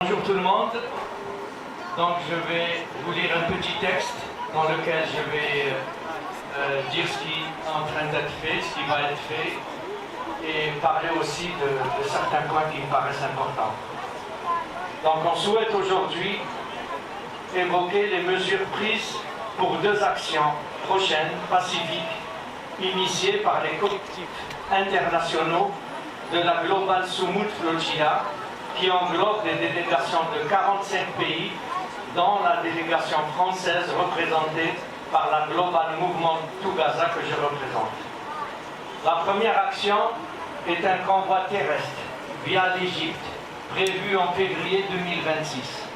Bonjour tout le monde. Donc je vais vous lire un petit texte dans lequel je vais dire ce qui est en train d'être fait, ce qui va être fait, et parler aussi de certains points qui me paraissent importants. Donc on souhaite aujourd'hui évoquer les mesures prises pour 2 actions prochaines, pacifiques, initiées par les collectifs internationaux de la Global Sumut Flotilla, qui englobe des délégations de 45 pays, dont la délégation française représentée par la Global Movement to Gaza que je représente. La première action est un convoi terrestre via l'Égypte, prévu en février 2026.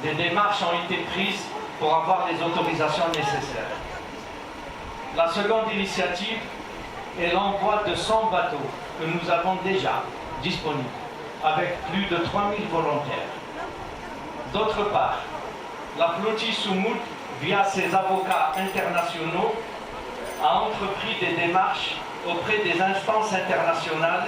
Des démarches ont été prises pour avoir les autorisations nécessaires. La seconde initiative est l'envoi de 100 bateaux que nous avons déjà disponibles, avec plus de 3000 volontaires. D'autre part, la flottille Sumut, via ses avocats internationaux, a entrepris des démarches auprès des instances internationales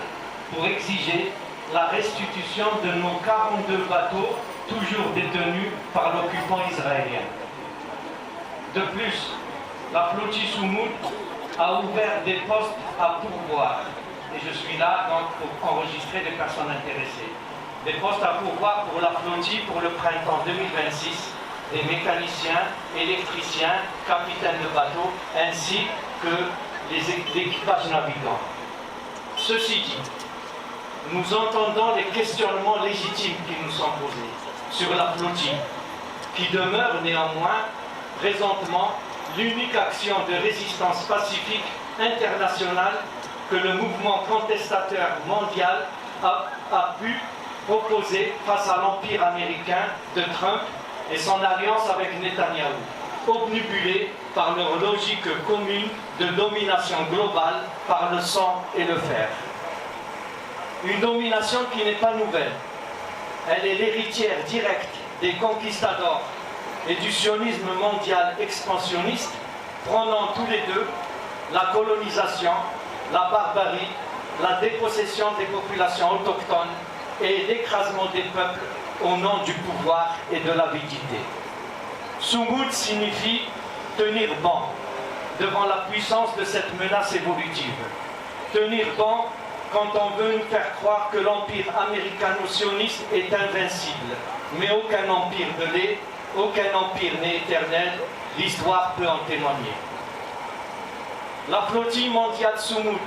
pour exiger la restitution de nos 42 bateaux toujours détenus par l'occupant israélien. De plus, la flottille Sumut a ouvert des postes à pourvoir. Et je suis là donc pour enregistrer les personnes intéressées. Des postes à pourvoir pour la flottille pour le printemps 2026, des mécaniciens, électriciens, capitaines de bateaux, ainsi que l'équipage navigant. Ceci dit, nous entendons les questionnements légitimes qui nous sont posés sur la flottille, qui demeure néanmoins présentement l'unique action de résistance pacifique internationale que le mouvement contestateur mondial a pu proposer face à l'empire américain de Trump et son alliance avec Netanyahou, obnubilés par leur logique commune de domination globale par le sang et le fer. Une domination qui n'est pas nouvelle. Elle est l'héritière directe des conquistadors et du sionisme mondial expansionniste, prônant tous les deux la colonisation, la barbarie, la dépossession des populations autochtones et l'écrasement des peuples au nom du pouvoir et de l'avidité. Sumut signifie tenir bon devant la puissance de cette menace évolutive. Tenir bon quand on veut nous faire croire que l'empire américano-sioniste est invincible. Mais aucun empire ne l'est, aucun empire n'est éternel, l'histoire peut en témoigner. La flottille mondiale Sumut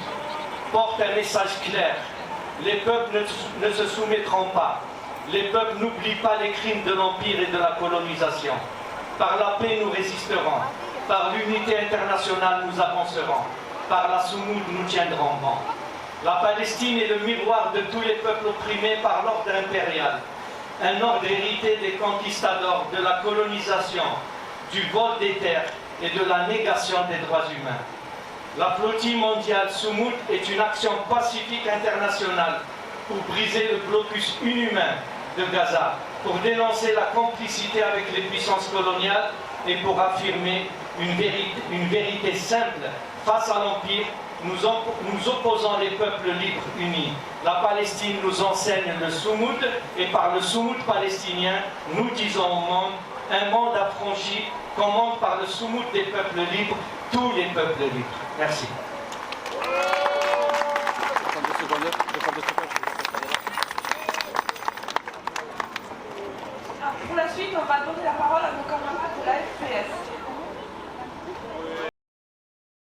porte un message clair. Les peuples ne se soumettront pas. Les peuples n'oublient pas les crimes de l'Empire et de la colonisation. Par la paix, nous résisterons. Par l'unité internationale, nous avancerons. Par la Sumut, nous tiendrons bon. La Palestine est le miroir de tous les peuples opprimés par l'ordre impérial. Un ordre hérité des conquistadors, de la colonisation, du vol des terres et de la négation des droits humains. La flottille mondiale Sumut est une action pacifique internationale pour briser le blocus inhumain de Gaza, pour dénoncer la complicité avec les puissances coloniales et pour affirmer une vérité simple face à l'Empire, nous opposant les peuples libres unis. La Palestine nous enseigne le Sumut et par le Sumut palestinien, nous disons au monde, un monde affranchi commande par le Sumut des peuples libres, tous les peuples libres. Merci. Pour la suite, on va donner la parole